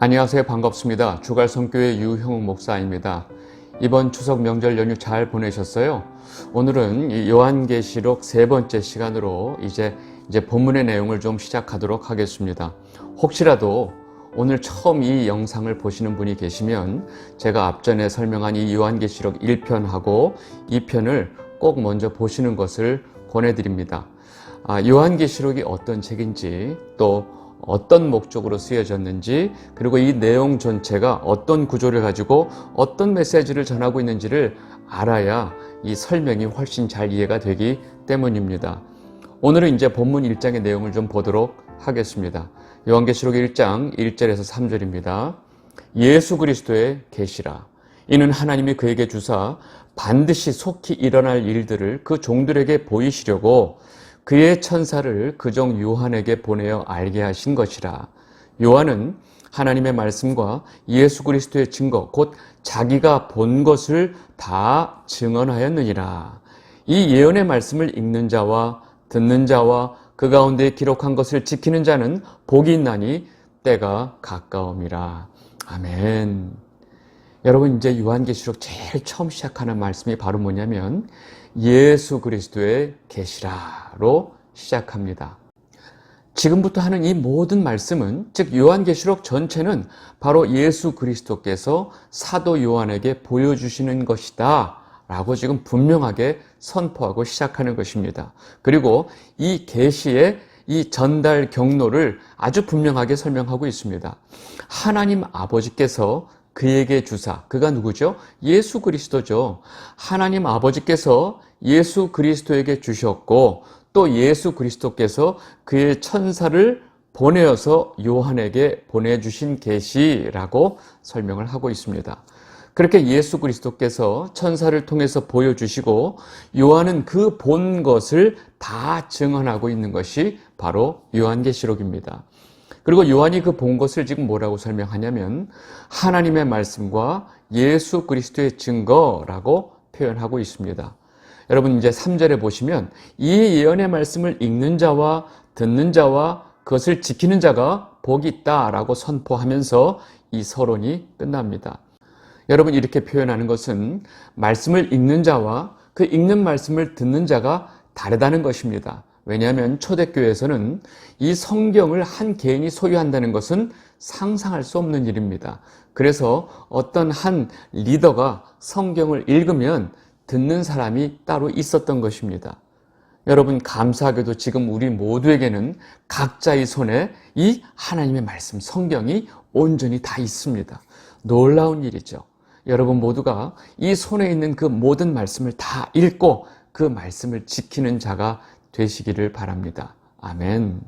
안녕하세요. 반갑습니다. 주갈성교회 유형욱 목사입니다. 이번 추석 명절 연휴 잘 보내셨어요? 오늘은 이 요한계시록 세 번째 시간으로 이제 본문의 내용을 좀 시작하도록 하겠습니다. 혹시라도 오늘 처음 이 영상을 보시는 분이 계시면 제가 앞전에 설명한 이 요한계시록 1편하고 2편을 꼭 먼저 보시는 것을 권해드립니다. 요한계시록이 어떤 책인지, 또 어떤 목적으로 쓰여졌는지, 그리고 이 내용 전체가 어떤 구조를 가지고 어떤 메시지를 전하고 있는지를 알아야 이 설명이 훨씬 잘 이해가 되기 때문입니다. 오늘은 이제 본문 1장의 내용을 좀 보도록 하겠습니다. 요한계시록 1장 1절에서 3절입니다. 예수 그리스도의 계시라. 이는 하나님이 그에게 주사 반드시 속히 일어날 일들을 그 종들에게 보이시려고 그의 천사를 그종 요한에게 보내어 알게 하신 것이라. 요한은 하나님의 말씀과 예수 그리스도의 증거, 곧 자기가 본 것을 다 증언하였느니라. 이 예언의 말씀을 읽는 자와 듣는 자와 그 가운데 기록한 것을 지키는 자는 복이 있나니 때가 가까움이라. 아멘. 여러분, 이제 요한계시록 제일 처음 시작하는 말씀이 바로 뭐냐면 예수 그리스도의 계시라로 시작합니다. 지금부터 하는 이 모든 말씀은, 즉 요한계시록 전체는 바로 예수 그리스도께서 사도 요한에게 보여주시는 것이다 라고 지금 분명하게 선포하고 시작하는 것입니다. 그리고 이 계시의 이 전달 경로를 아주 분명하게 설명하고 있습니다. 하나님 아버지께서 그에게 주사, 그가 누구죠? 예수 그리스도죠. 하나님 아버지께서 예수 그리스도에게 주셨고, 또 예수 그리스도께서 그의 천사를 보내어서 요한에게 보내주신 계시라고 설명을 하고 있습니다. 그렇게 예수 그리스도께서 천사를 통해서 보여주시고 요한은 그 본 것을 다 증언하고 있는 것이 바로 요한계시록입니다. 그리고 요한이 그 본 것을 지금 뭐라고 설명하냐면 하나님의 말씀과 예수 그리스도의 증거라고 표현하고 있습니다. 여러분, 이제 3절에 보시면 이 예언의 말씀을 읽는 자와 듣는 자와 그것을 지키는 자가 복이 있다라고 선포하면서 이 서론이 끝납니다. 여러분, 이렇게 표현하는 것은 말씀을 읽는 자와 그 읽는 말씀을 듣는 자가 다르다는 것입니다. 왜냐하면 초대교회에서는 이 성경을 한 개인이 소유한다는 것은 상상할 수 없는 일입니다. 그래서 어떤 한 리더가 성경을 읽으면 듣는 사람이 따로 있었던 것입니다. 여러분, 감사하게도 지금 우리 모두에게는 각자의 손에 이 하나님의 말씀, 성경이 온전히 다 있습니다. 놀라운 일이죠. 여러분 모두가 이 손에 있는 그 모든 말씀을 다 읽고 그 말씀을 지키는 자가 되시기를 바랍니다. 아멘.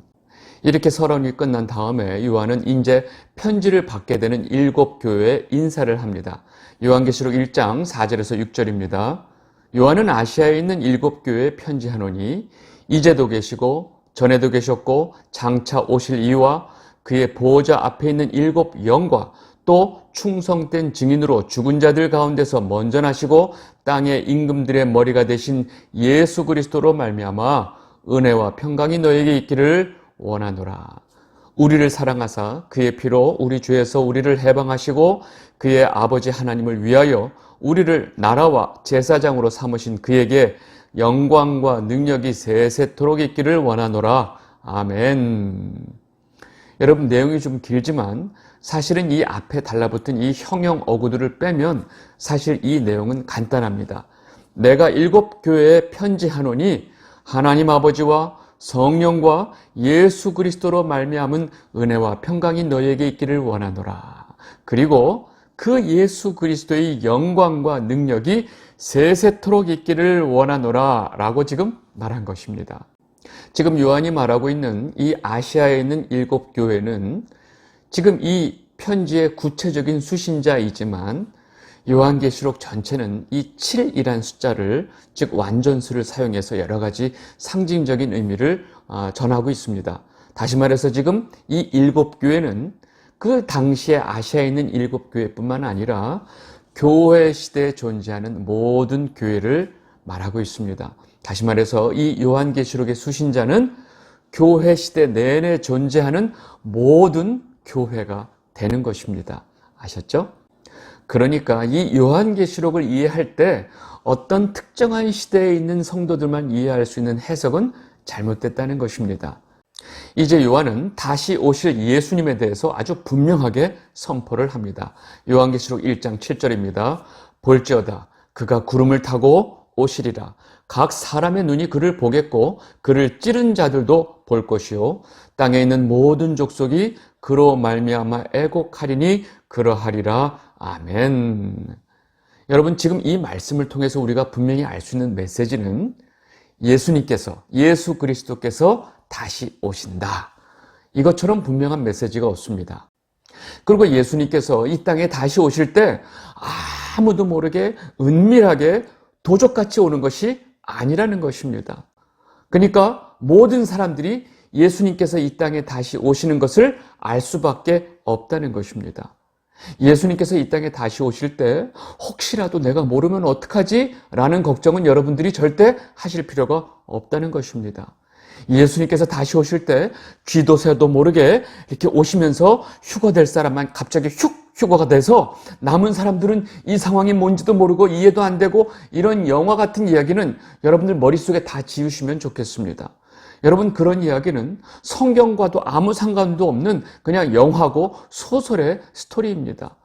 이렇게 서론이 끝난 다음에 요한은 이제 편지를 받게 되는 7교회에 인사를 합니다. 요한계시록 1장 4절에서 6절입니다. 요한은 아시아에 있는 7교회에 편지하노니 이제도 계시고 전에도 계셨고 장차 오실 이와 그의 보호자 앞에 있는 7 영과 또 충성된 증인으로 죽은 자들 가운데서 먼저 나시고 땅의 임금들의 머리가 되신 예수 그리스도로 말미암아 은혜와 평강이 너에게 있기를 원하노라. 우리를 사랑하사 그의 피로 우리 죄에서 우리를 해방하시고 그의 아버지 하나님을 위하여 우리를 나라와 제사장으로 삼으신 그에게 영광과 능력이 세세토록 있기를 원하노라. 아멘. 여러분, 내용이 좀 길지만 사실은 이 앞에 달라붙은 이 형용 어구들을 빼면 사실 이 내용은 간단합니다. 내가 7교회에 편지하노니 하나님 아버지와 성령과 예수 그리스도로 말미암은 은혜와 평강이 너에게 있기를 원하노라. 그리고 그 예수 그리스도의 영광과 능력이 세세토록 있기를 원하노라 라고 지금 말한 것입니다. 지금 요한이 말하고 있는 이 아시아에 있는 7교회는 지금 이 편지의 구체적인 수신자이지만 요한계시록 전체는 이 7이란 숫자를, 즉 완전수를 사용해서 여러 가지 상징적인 의미를 전하고 있습니다. 다시 말해서 지금 이 7교회는 그 당시에 아시아에 있는 7교회뿐만 아니라 교회 시대에 존재하는 모든 교회를 말하고 있습니다. 다시 말해서 이 요한계시록의 수신자는 교회 시대 내내 존재하는 모든 교회가 되는 것입니다. 아셨죠? 그러니까 이 요한계시록을 이해할 때 어떤 특정한 시대에 있는 성도들만 이해할 수 있는 해석은 잘못됐다는 것입니다. 이제 요한은 다시 오실 예수님에 대해서 아주 분명하게 선포를 합니다. 요한계시록 1장 7절입니다. 볼지어다 그가 구름을 타고 오시리라. 각 사람의 눈이 그를 보겠고 그를 찌른 자들도 볼 것이요 땅에 있는 모든 족속이 그로 말미암아 애곡하리니 그러하리라. 아멘. 여러분, 지금 이 말씀을 통해서 우리가 분명히 알 수 있는 메시지는 예수님께서, 예수 그리스도께서 다시 오신다. 이것처럼 분명한 메시지가 없습니다. 그리고 예수님께서 이 땅에 다시 오실 때 아무도 모르게 은밀하게 도적같이 오는 것이 아니라는 것입니다. 그러니까 모든 사람들이 예수님께서 이 땅에 다시 오시는 것을 알 수밖에 없다는 것입니다. 예수님께서 이 땅에 다시 오실 때 혹시라도 내가 모르면 어떡하지? 라는 걱정은 여러분들이 절대 하실 필요가 없다는 것입니다. 예수님께서 다시 오실 때 쥐도 새도 모르게 이렇게 오시면서 휴거될 사람만 갑자기 휴거가 돼서 남은 사람들은 이 상황이 뭔지도 모르고 이해도 안 되고 이런 영화 같은 이야기는 여러분들 머릿속에 다 지우시면 좋겠습니다. 여러분, 그런 이야기는 성경과도 아무 상관도 없는 그냥 영화고 소설의 스토리입니다.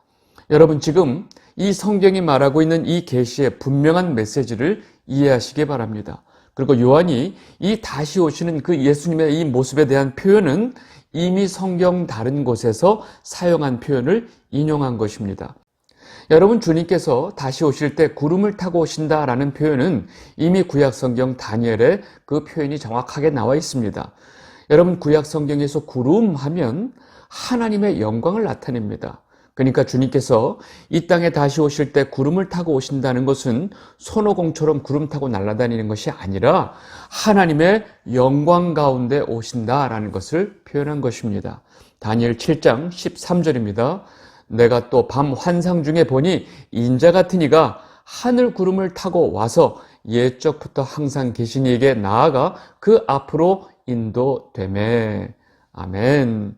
여러분, 지금 이 성경이 말하고 있는 이 계시의 분명한 메시지를 이해하시기 바랍니다. 그리고 요한이 이 다시 오시는 그 예수님의 이 모습에 대한 표현은 이미 성경 다른 곳에서 사용한 표현을 인용한 것입니다. 여러분, 주님께서 다시 오실 때 구름을 타고 오신다라는 표현은 이미 구약성경 다니엘에 그 표현이 정확하게 나와 있습니다. 여러분, 구약성경에서 구름 하면 하나님의 영광을 나타냅니다. 그러니까 주님께서 이 땅에 다시 오실 때 구름을 타고 오신다는 것은 손오공처럼 구름 타고 날아다니는 것이 아니라 하나님의 영광 가운데 오신다라는 것을 표현한 것입니다. 다니엘 7장 13절입니다. 내가 또 밤 환상 중에 보니 인자 같은 이가 하늘 구름을 타고 와서 옛적부터 항상 계신 이에게 나아가 그 앞으로 인도되매. 아멘.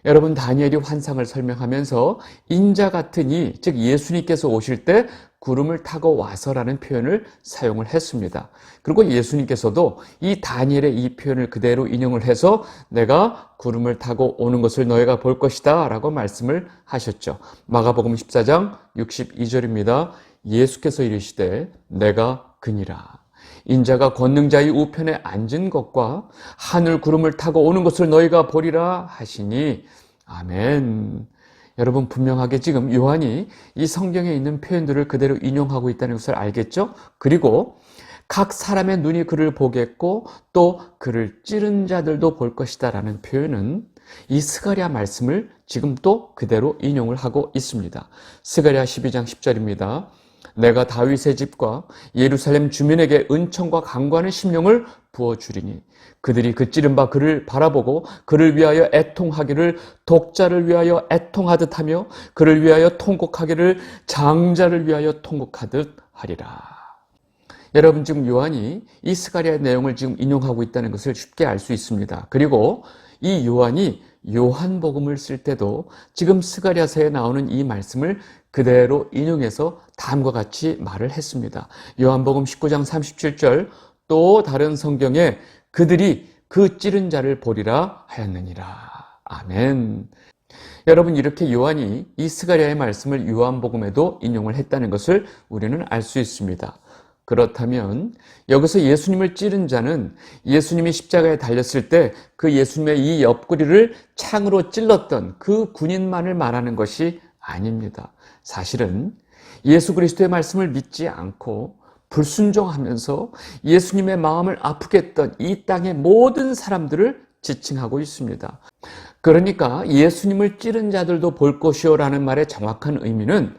여러분, 다니엘이 환상을 설명하면서 인자 같은 이, 즉 예수님께서 오실 때 구름을 타고 와서라는 표현을 사용을 했습니다. 그리고 예수님께서도 이 다니엘의 이 표현을 그대로 인용을 해서 내가 구름을 타고 오는 것을 너희가 볼 것이다 라고 말씀을 하셨죠. 마가복음 14장 62절입니다. 예수께서 이르시되 내가 그니라. 인자가 권능자의 우편에 앉은 것과 하늘 구름을 타고 오는 것을 너희가 보리라 하시니. 아멘. 여러분, 분명하게 지금 요한이 이 성경에 있는 표현들을 그대로 인용하고 있다는 것을 알겠죠? 그리고 각 사람의 눈이 그를 보겠고 또 그를 찌른 자들도 볼 것이다 라는 표현은 이 스가랴 말씀을 지금 또 그대로 인용을 하고 있습니다. 스가랴 12장 10절입니다. 내가 다윗의 집과 예루살렘 주민에게 은총과 강구하는 심령을 부어주리니 그들이 그 찌른 바 그를 바라보고 그를 위하여 애통하기를 독자를 위하여 애통하듯 하며 그를 위하여 통곡하기를 장자를 위하여 통곡하듯 하리라. 여러분, 지금 요한이 이 스가랴의 내용을 지금 인용하고 있다는 것을 쉽게 알 수 있습니다. 그리고 이 요한이 요한복음을 쓸 때도 지금 스가랴서에 나오는 이 말씀을 그대로 인용해서 다음과 같이 말을 했습니다. 요한복음 19장 37절 또 다른 성경에 그들이 그 찌른 자를 보리라 하였느니라. 아멘. 여러분, 이렇게 요한이 이 스가랴의 말씀을 요한복음에도 인용을 했다는 것을 우리는 알 수 있습니다. 그렇다면 여기서 예수님을 찌른 자는 예수님이 십자가에 달렸을 때 그 예수님의 이 옆구리를 창으로 찔렀던 그 군인만을 말하는 것이 아닙니다. 사실은 예수 그리스도의 말씀을 믿지 않고 불순종하면서 예수님의 마음을 아프게 했던 이 땅의 모든 사람들을 지칭하고 있습니다. 그러니까 예수님을 찌른 자들도 볼 것이요 라는 말의 정확한 의미는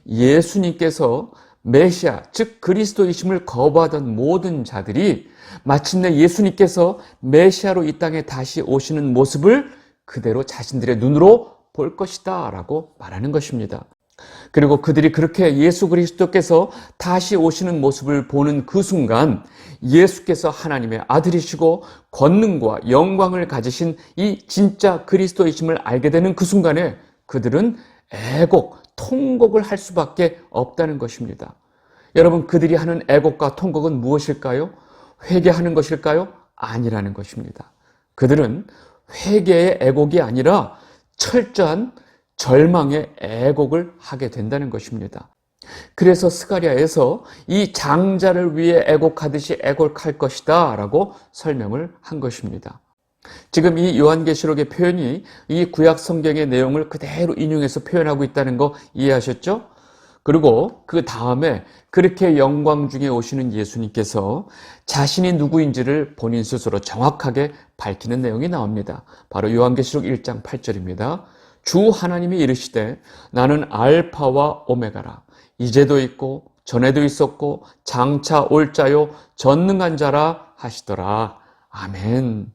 예수님께서 메시아, 즉 그리스도이심을 거부하던 모든 자들이 마침내 예수님께서 메시아로 이 땅에 다시 오시는 모습을 그대로 자신들의 눈으로 볼 것이다 라고 말하는 것입니다. 그리고 그들이 그렇게 예수 그리스도께서 다시 오시는 모습을 보는 그 순간 예수께서 하나님의 아들이시고 권능과 영광을 가지신 이 진짜 그리스도이심을 알게 되는 그 순간에 그들은 애곡, 통곡을 할 수밖에 없다는 것입니다. 여러분, 그들이 하는 애곡과 통곡은 무엇일까요? 회개하는 것일까요? 아니라는 것입니다. 그들은 회개의 애곡이 아니라 철저한 절망의 애곡을 하게 된다는 것입니다. 그래서 스가랴에서 이 장자를 위해 애곡하듯이 애곡할 것이다 라고 설명을 한 것입니다. 지금 이 요한계시록의 표현이 이 구약 성경의 내용을 그대로 인용해서 표현하고 있다는 거 이해하셨죠? 그리고 그 다음에 그렇게 영광 중에 오시는 예수님께서 자신이 누구인지를 본인 스스로 정확하게 밝히는 내용이 나옵니다. 바로 요한계시록 1장 8절입니다. 주 하나님이 이르시되 나는 알파와 오메가라. 이제도 있고 전에도 있었고 장차 올 자요 전능한 자라 하시더라. 아멘.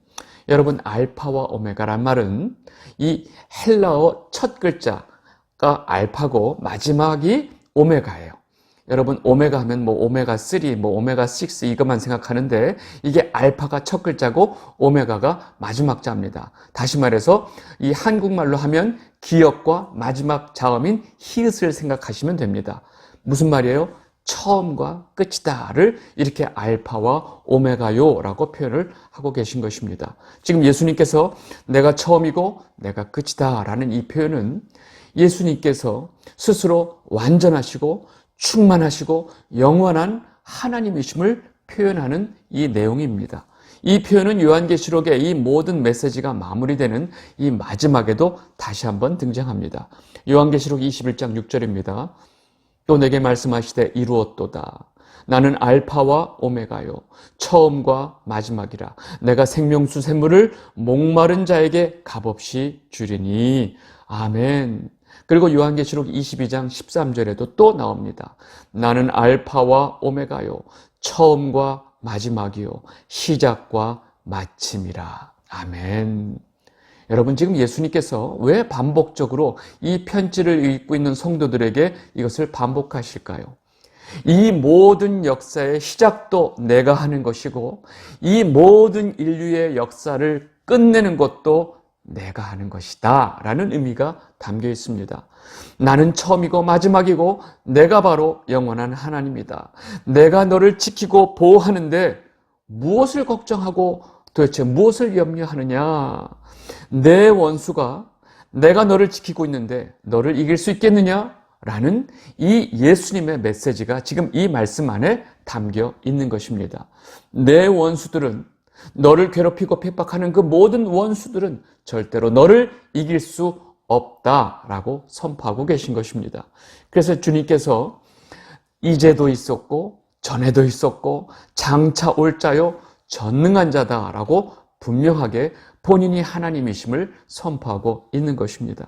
여러분, 알파와 오메가란 말은 이 헬라어 첫 글자가 알파고 마지막이 오메가예요. 여러분, 오메가 하면 뭐 오메가 3, 뭐 오메가 6 이것만 생각하는데 이게 알파가 첫 글자고 오메가가 마지막 자입니다. 다시 말해서 이 한국말로 하면 기역과 마지막 자음인 히읗을 생각하시면 됩니다. 무슨 말이에요? 처음과 끝이다를 이렇게 알파와 오메가요라고 표현을 하고 계신 것입니다. 지금 예수님께서 내가 처음이고 내가 끝이다 라는 이 표현은 예수님께서 스스로 완전하시고 충만하시고 영원한 하나님이심을 표현하는 이 내용입니다. 이 표현은 요한계시록의 이 모든 메시지가 마무리되는 이 마지막에도 다시 한번 등장합니다. 요한계시록 21장 6절입니다. 또 내게 말씀하시되 이루었도다. 나는 알파와 오메가요 처음과 마지막이라. 내가 생명수 샘물을 목마른 자에게 값없이 주리니. 아멘. 그리고 요한계시록 22장 13절에도 또 나옵니다. 나는 알파와 오메가요 처음과 마지막이요 시작과 마침이라. 아멘. 여러분, 지금 예수님께서 왜 반복적으로 이 편지를 읽고 있는 성도들에게 이것을 반복하실까요? 이 모든 역사의 시작도 내가 하는 것이고 이 모든 인류의 역사를 끝내는 것도 내가 하는 것이다 라는 의미가 담겨 있습니다. 나는 처음이고 마지막이고 내가 바로 영원한 하나님이다. 내가 너를 지키고 보호하는데 무엇을 걱정하고 도대체 무엇을 염려하느냐? 내 원수가 내가 너를 지키고 있는데 너를 이길 수 있겠느냐? 라는 이 예수님의 메시지가 지금 이 말씀 안에 담겨 있는 것입니다. 내 원수들은, 너를 괴롭히고 핍박하는 그 모든 원수들은 절대로 너를 이길 수 없다라고 선포하고 계신 것입니다. 그래서 주님께서 이제도 있었고 전에도 있었고 장차 올 자요 전능한 자다라고 분명하게 본인이 하나님이심을 선포하고 있는 것입니다.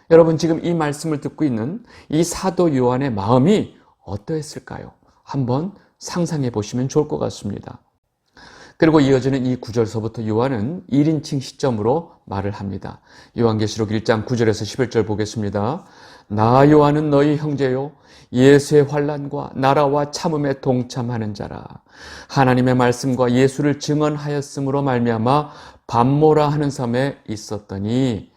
여러분, 지금 이 말씀을 듣고 있는 이 사도 요한의 마음이 어떠했을까요? 한번 상상해 보시면 좋을 것 같습니다. 그리고 이어지는 이 9절서부터 요한은 1인칭 시점으로 말을 합니다. 요한계시록 1장 9절에서 11절 보겠습니다. 나 요한은 너희 형제요 예수의 환난과 나라와 참음에 동참하는 자라. 하나님의 말씀과 예수를 증언하였으므로 말미암아 밤모라 하는 섬에 있었더니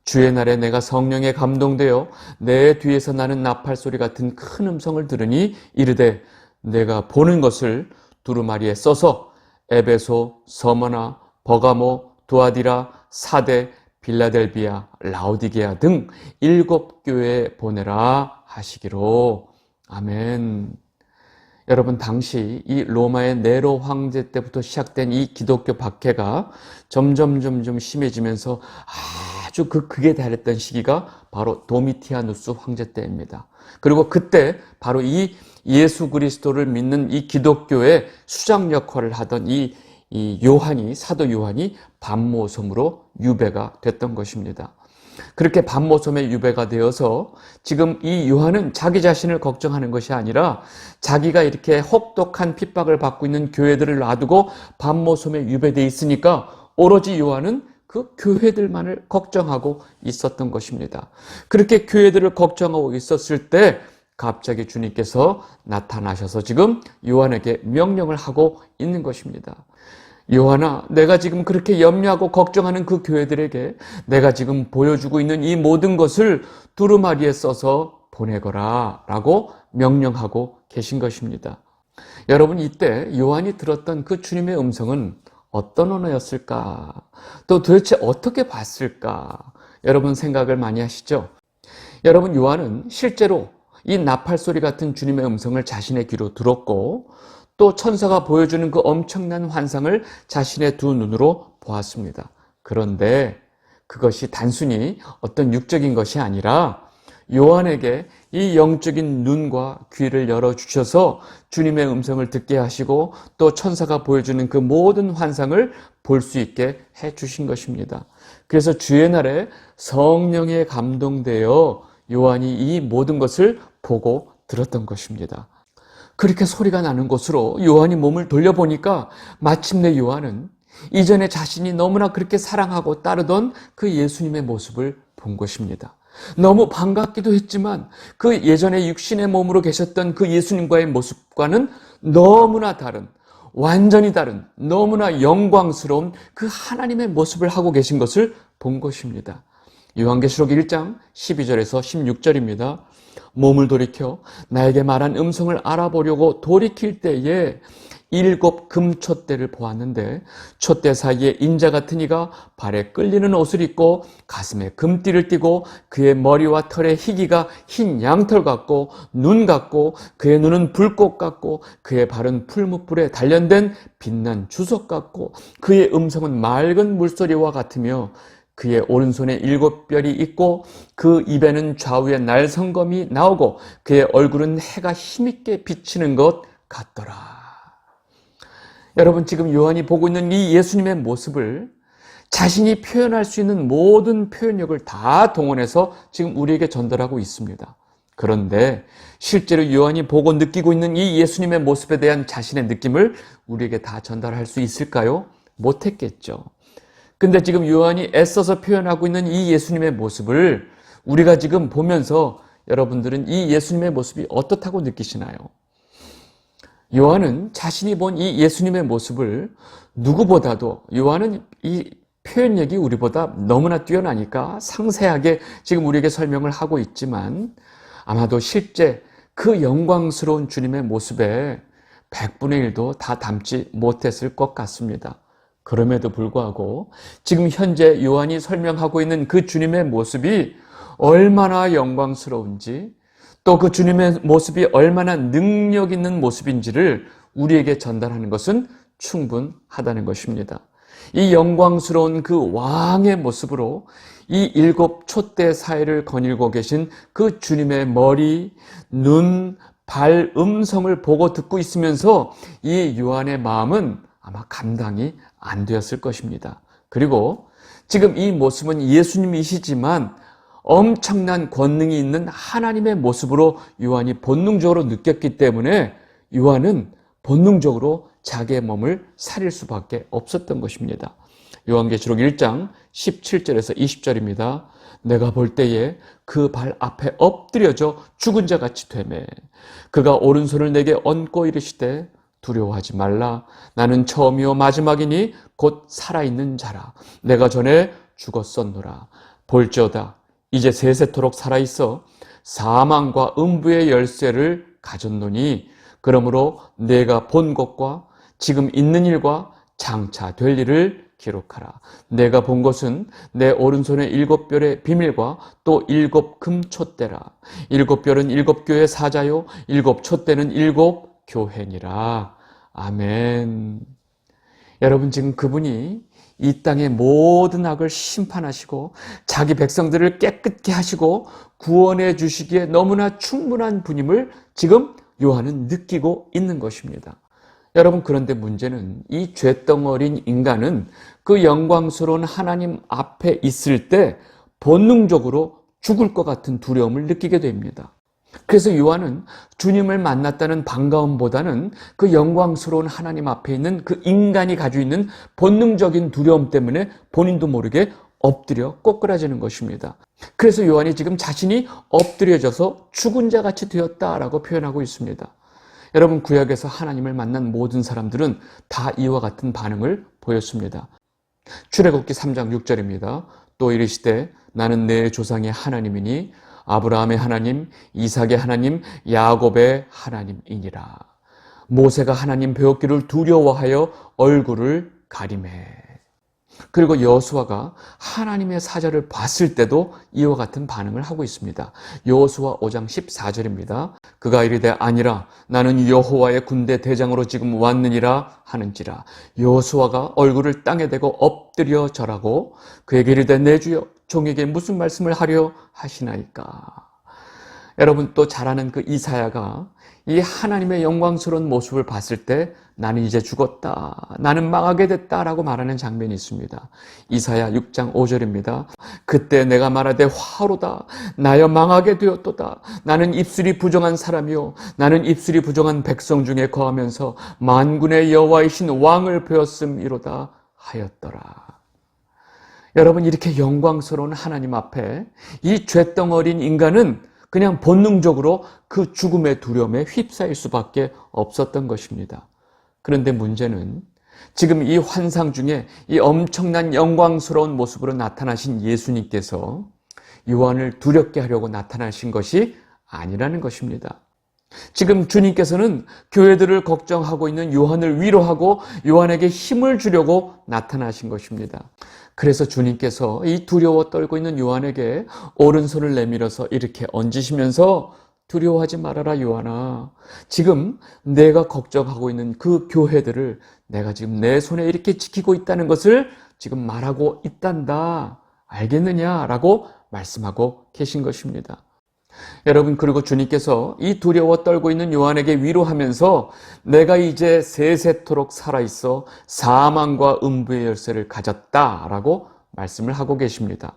주의 날에 내가 성령에 감동되어 내 뒤에서 나는 나팔 소리 같은 큰 음성을 들으니 이르되 내가 보는 것을 두루마리에 써서 에베소, 서머나, 버가모, 두아디라, 사데, 빌라델비아, 라오디게아 등 7교회에 보내라 하시기로. 아멘. 여러분, 당시 이 로마의 네로 황제 때부터 시작된 이 기독교 박해가 점점 심해지면서 아주 극에 달했던 시기가 바로 도미티아누스 황제 때입니다. 그리고 그때 바로 이 예수 그리스도를 믿는 이 기독교의 수장 역할을 하던 이 요한이, 사도 요한이 반모섬으로 유배가 됐던 것입니다. 그렇게 반모섬에 유배가 되어서 지금 이 요한은 자기 자신을 걱정하는 것이 아니라 자기가 이렇게 혹독한 핍박을 받고 있는 교회들을 놔두고 반모섬에 유배되어 있으니까 오로지 요한은 그 교회들만을 걱정하고 있었던 것입니다. 그렇게 교회들을 걱정하고 있었을 때 갑자기 주님께서 나타나셔서 지금 요한에게 명령을 하고 있는 것입니다. 요한아, 내가 지금 그렇게 염려하고 걱정하는 그 교회들에게 내가 지금 보여주고 있는 이 모든 것을 두루마리에 써서 보내거라 라고 명령하고 계신 것입니다. 여러분, 이때 요한이 들었던 그 주님의 음성은 어떤 언어였을까? 또 도대체 어떻게 봤을까? 여러분 생각을 많이 하시죠? 여러분, 요한은 실제로 이 나팔 소리 같은 주님의 음성을 자신의 귀로 들었고 또 천사가 보여주는 그 엄청난 환상을 자신의 두 눈으로 보았습니다. 그런데 그것이 단순히 어떤 육적인 것이 아니라 요한에게 이 영적인 눈과 귀를 열어주셔서 주님의 음성을 듣게 하시고 또 천사가 보여주는 그 모든 환상을 볼 수 있게 해주신 것입니다. 그래서 주의 날에 성령에 감동되어 요한이 이 모든 것을 보고 들었던 것입니다. 그렇게 소리가 나는 곳으로 요한이 몸을 돌려보니까 마침내 요한은 이전에 자신이 너무나 그렇게 사랑하고 따르던 그 예수님의 모습을 본 것입니다. 너무 반갑기도 했지만 그 예전에 육신의 몸으로 계셨던 그 예수님과의 모습과는 너무나 다른, 완전히 다른, 너무나 영광스러운 그 하나님의 모습을 하고 계신 것을 본 것입니다. 요한계시록 1장 12절에서 16절입니다. 몸을 돌이켜 나에게 말한 음성을 알아보려고 돌이킬 때에 7 금촛대를 보았는데 촛대 사이에 인자 같은 이가 발에 끌리는 옷을 입고 가슴에 금띠를 띠고 그의 머리와 털의 희기가 흰 양털 같고 눈 같고 그의 눈은 불꽃 같고 그의 발은 풀무불에 단련된 빛난 주석 같고 그의 음성은 맑은 물소리와 같으며 그의 오른손에 7 별이 있고 그 입에는 좌우에 날성검이 나오고 그의 얼굴은 해가 힘있게 비치는 것 같더라. 여러분, 지금 요한이 보고 있는 이 예수님의 모습을 자신이 표현할 수 있는 모든 표현력을 다 동원해서 지금 우리에게 전달하고 있습니다. 그런데 실제로 요한이 보고 느끼고 있는 이 예수님의 모습에 대한 자신의 느낌을 우리에게 다 전달할 수 있을까요? 못했겠죠. 근데 지금 요한이 애써서 표현하고 있는 이 예수님의 모습을 우리가 지금 보면서 여러분들은 이 예수님의 모습이 어떻다고 느끼시나요? 요한은 자신이 본 이 예수님의 모습을 누구보다도, 요한은 이 표현력이 우리보다 너무나 뛰어나니까 상세하게 지금 우리에게 설명을 하고 있지만 아마도 실제 그 영광스러운 주님의 모습에 100분의 1도 다 담지 못했을 것 같습니다. 그럼에도 불구하고 지금 현재 요한이 설명하고 있는 그 주님의 모습이 얼마나 영광스러운지 또 그 주님의 모습이 얼마나 능력 있는 모습인지를 우리에게 전달하는 것은 충분하다는 것입니다. 이 영광스러운 그 왕의 모습으로 이 7 촛대 사이를 거닐고 계신 그 주님의 머리, 눈, 발, 음성을 보고 듣고 있으면서 이 요한의 마음은 아마 감당이 안 되었을 것입니다. 그리고 지금 이 모습은 예수님이시지만 엄청난 권능이 있는 하나님의 모습으로 요한이 본능적으로 느꼈기 때문에 요한은 본능적으로 자기의 몸을 사릴 수밖에 없었던 것입니다. 요한계시록 1장 17절에서 20절입니다. 내가 볼 때에 그 발 앞에 엎드려져 죽은 자 같이 되매 그가 오른손을 내게 얹고 이르시되 두려워하지 말라. 나는 처음이요 마지막이니 곧 살아있는 자라. 내가 전에 죽었었노라. 볼지어다 이제 세세토록 살아있어 사망과 음부의 열쇠를 가졌노니 그러므로 내가 본 것과 지금 있는 일과 장차 될 일을 기록하라. 내가 본 것은 내 오른손의 7별의 비밀과 또 7 금촛대라. 7별은 7 교회 사자요 7 촛대는 7 교회니라. 아멘. 여러분, 지금 그분이 이 땅의 모든 악을 심판하시고 자기 백성들을 깨끗게 하시고 구원해 주시기에 너무나 충분한 분임을 지금 요한은 느끼고 있는 것입니다. 여러분, 그런데 문제는 이 죄덩어린 인간은 그 영광스러운 하나님 앞에 있을 때 본능적으로 죽을 것 같은 두려움을 느끼게 됩니다. 그래서 요한은 주님을 만났다는 반가움보다는 그 영광스러운 하나님 앞에 있는 그 인간이 가지고 있는 본능적인 두려움 때문에 본인도 모르게 엎드려 꼬꾸라지는 것입니다. 그래서 요한이 지금 자신이 엎드려져서 죽은 자 같이 되었다라고 표현하고 있습니다. 여러분, 구약에서 하나님을 만난 모든 사람들은 다 이와 같은 반응을 보였습니다. 출애굽기 3장 6절입니다. 또 이르시되 나는 내 조상의 하나님이니 아브라함의 하나님, 이삭의 하나님, 야곱의 하나님이니라. 모세가 하나님 배웠기를 두려워하여 얼굴을 가리매. 그리고 여호수아가 하나님의 사자를 봤을 때도 이와 같은 반응을 하고 있습니다. 여호수아 5장 14절입니다. 그가 이르되 아니라 나는 여호와의 군대 대장으로 지금 왔느니라 하는지라. 여호수아가 얼굴을 땅에 대고 엎드려 절하고 그에게 이르되 내 주여 종에게 무슨 말씀을 하려 하시나이까. 여러분, 또 잘 아는 그 이사야가 이 하나님의 영광스러운 모습을 봤을 때 나는 이제 죽었다, 나는 망하게 됐다 라고 말하는 장면이 있습니다. 이사야 6장 5절입니다. 그때 내가 말하되 화로다, 나여 망하게 되었도다. 나는 입술이 부정한 사람이요 나는 입술이 부정한 백성 중에 거하면서 만군의 여호와이신 왕을 배웠음이로다 하였더라. 여러분, 이렇게 영광스러운 하나님 앞에 이 죄덩어린 인간은 그냥 본능적으로 그 죽음의 두려움에 휩싸일 수밖에 없었던 것입니다. 그런데 문제는 지금 이 환상 중에 이 엄청난 영광스러운 모습으로 나타나신 예수님께서 요한을 두렵게 하려고 나타나신 것이 아니라는 것입니다. 지금 주님께서는 교회들을 걱정하고 있는 요한을 위로하고 요한에게 힘을 주려고 나타나신 것입니다. 그래서 주님께서 이 두려워 떨고 있는 요한에게 오른손을 내밀어서 이렇게 얹으시면서 두려워하지 말아라 요한아. 지금 내가 걱정하고 있는 그 교회들을 내가 지금 내 손에 이렇게 지키고 있다는 것을 지금 말하고 있단다. 알겠느냐라고 말씀하고 계신 것입니다. 여러분, 그리고 주님께서 이 두려워 떨고 있는 요한에게 위로하면서 내가 이제 세세토록 살아있어 사망과 음부의 열쇠를 가졌다라고 말씀을 하고 계십니다.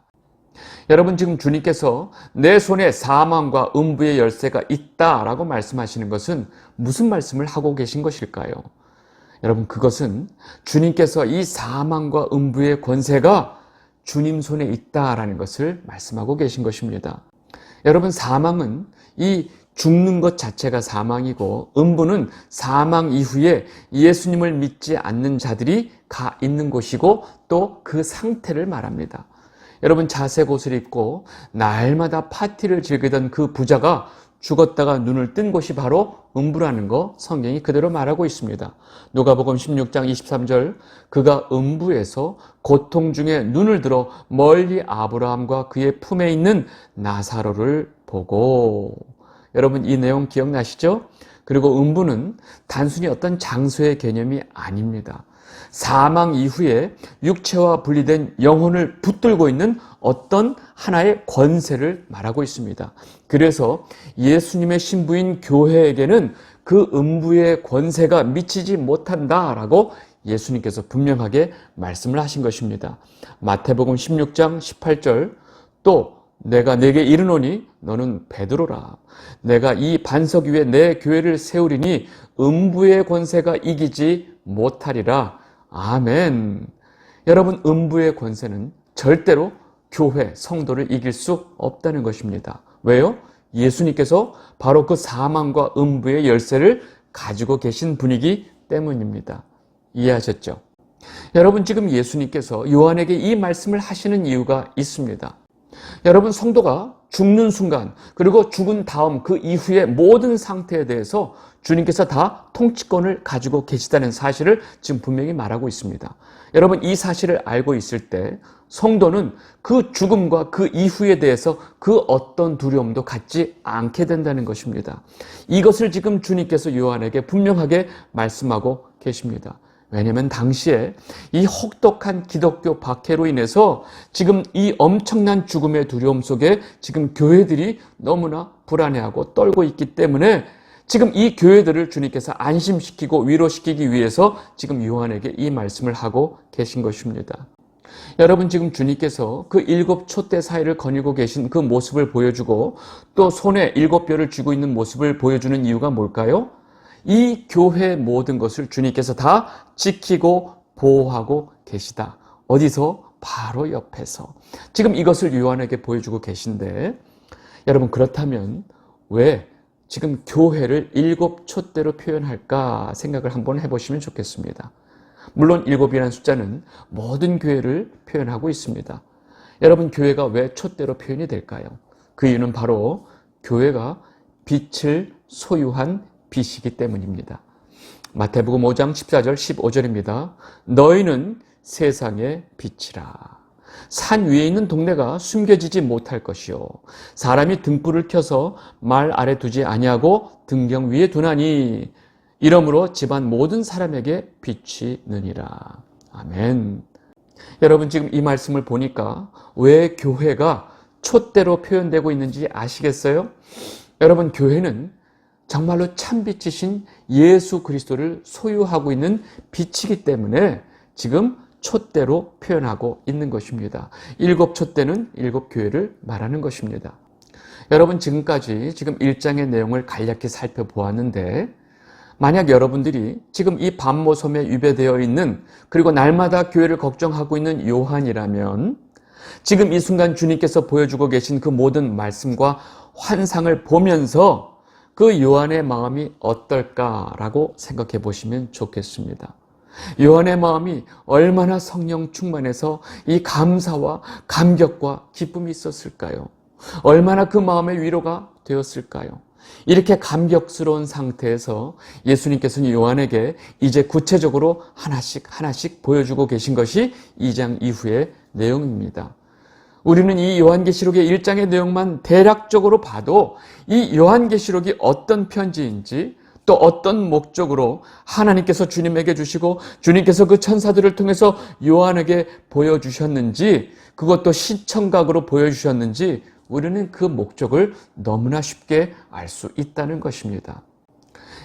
여러분, 지금 주님께서 내 손에 사망과 음부의 열쇠가 있다라고 말씀하시는 것은 무슨 말씀을 하고 계신 것일까요? 여러분, 그것은 주님께서 이 사망과 음부의 권세가 주님 손에 있다라는 것을 말씀하고 계신 것입니다. 여러분, 사망은 이 죽는 것 자체가 사망이고 음부는 사망 이후에 예수님을 믿지 않는 자들이 가 있는 곳이고 또 그 상태를 말합니다. 여러분, 자색 옷을 입고 날마다 파티를 즐기던 그 부자가 죽었다가 눈을 뜬 곳이 바로 음부라는 거 성경이 그대로 말하고 있습니다. 누가복음 16장 23절, 그가 음부에서 고통 중에 눈을 들어 멀리 아브라함과 그의 품에 있는 나사로를 보고. 여러분, 이 내용 기억나시죠? 그리고 음부는 단순히 어떤 장소의 개념이 아닙니다. 사망 이후에 육체와 분리된 영혼을 붙들고 있는 어떤 하나의 권세를 말하고 있습니다. 그래서 예수님의 신부인 교회에게는 그 음부의 권세가 미치지 못한다라고 예수님께서 분명하게 말씀을 하신 것입니다. 마태복음 16장 18절, 또 내가 네게 이르노니 너는 베드로라. 내가 이 반석 위에 내 교회를 세우리니 음부의 권세가 이기지 못하리라. 아멘. 여러분, 음부의 권세는 절대로 교회, 성도를 이길 수 없다는 것입니다. 왜요? 예수님께서 바로 그 사망과 음부의 열쇠를 가지고 계신 분이기 때문입니다. 이해하셨죠? 여러분, 지금 예수님께서 요한에게 이 말씀을 하시는 이유가 있습니다. 여러분, 성도가 죽는 순간 그리고 죽은 다음 그 이후의 모든 상태에 대해서 주님께서 다 통치권을 가지고 계시다는 사실을 지금 분명히 말하고 있습니다. 여러분, 이 사실을 알고 있을 때 성도는 그 죽음과 그 이후에 대해서 그 어떤 두려움도 갖지 않게 된다는 것입니다. 이것을 지금 주님께서 요한에게 분명하게 말씀하고 계십니다. 왜냐하면 당시에 이 혹독한 기독교 박해로 인해서 지금 이 엄청난 죽음의 두려움 속에 지금 교회들이 너무나 불안해하고 떨고 있기 때문에 지금 이 교회들을 주님께서 안심시키고 위로시키기 위해서 지금 요한에게 이 말씀을 하고 계신 것입니다. 여러분, 지금 주님께서 그 7 촛대 사이를 거닐고 계신 그 모습을 보여주고 또 손에 7뼈를 쥐고 있는 모습을 보여주는 이유가 뭘까요? 이 교회의 모든 것을 주님께서 다 지키고 보호하고 계시다. 어디서? 바로 옆에서. 지금 이것을 요한에게 보여주고 계신데, 여러분, 그렇다면 왜 지금 교회를 일곱 촛대로 표현할까 생각을 한번 해보시면 좋겠습니다. 물론 일곱이라는 숫자는 모든 교회를 표현하고 있습니다. 여러분, 교회가 왜 촛대로 표현이 될까요? 그 이유는 바로 교회가 빛을 소유한 빛이기 때문입니다. 마태복음 5장 14절 15절입니다. 너희는 세상의 빛이라. 산 위에 있는 동네가 숨겨지지 못할 것이요 사람이 등불을 켜서 말 아래 두지 아니하고 등경 위에 두나니 이러므로 집안 모든 사람에게 빛이 느니라. 아멘. 여러분, 지금 이 말씀을 보니까 왜 교회가 촛대로 표현되고 있는지 아시겠어요? 여러분, 교회는 정말로 참빛이신 예수 그리스도를 소유하고 있는 빛이기 때문에 지금 촛대로 표현하고 있는 것입니다. 일곱 촛대는 일곱 교회를 말하는 것입니다. 여러분, 지금까지 지금 1장의 내용을 간략히 살펴보았는데 만약 여러분들이 지금 이 반모섬에 위배되어 있는 그리고 날마다 교회를 걱정하고 있는 요한이라면 지금 이 순간 주님께서 보여주고 계신 그 모든 말씀과 환상을 보면서 그 요한의 마음이 어떨까라고 생각해 보시면 좋겠습니다. 요한의 마음이 얼마나 성령 충만해서 이 감사와 감격과 기쁨이 있었을까요? 얼마나 그 마음의 위로가 되었을까요? 이렇게 감격스러운 상태에서 예수님께서는 요한에게 이제 구체적으로 하나씩 보여주고 계신 것이 2장 이후의 내용입니다. 우리는 이 요한계시록의 1장의 내용만 대략적으로 봐도 이 요한계시록이 어떤 편지인지 또 어떤 목적으로 하나님께서 주님에게 주시고 주님께서 그 천사들을 통해서 요한에게 보여주셨는지 그것도 시청각으로 보여주셨는지 우리는 그 목적을 너무나 쉽게 알 수 있다는 것입니다.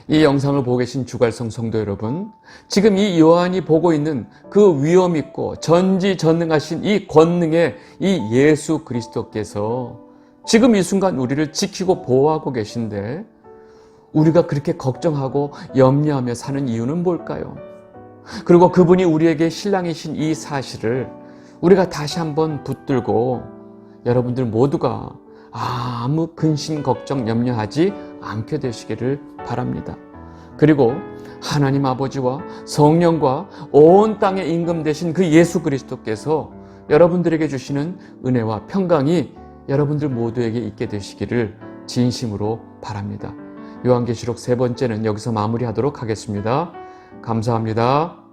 이 영상을 보고 계신 주갈성 성도 여러분, 지금 이 요한이 보고 있는 그 위엄 있고 전지전능하신 이 권능의 이 예수 그리스도께서 지금 이 순간 우리를 지키고 보호하고 계신데 우리가 그렇게 걱정하고 염려하며 사는 이유는 뭘까요? 그리고 그분이 우리에게 신랑이신 이 사실을 우리가 다시 한번 붙들고 여러분들 모두가 아무 근심 걱정 염려하지 않게 되시기를 바랍니다. 그리고 하나님 아버지와 성령과 온 땅에 임금 되신 그 예수 그리스도께서 여러분들에게 주시는 은혜와 평강이 여러분들 모두에게 있게 되시기를 진심으로 바랍니다. 요한계시록 3번째는 여기서 마무리하도록 하겠습니다. 감사합니다.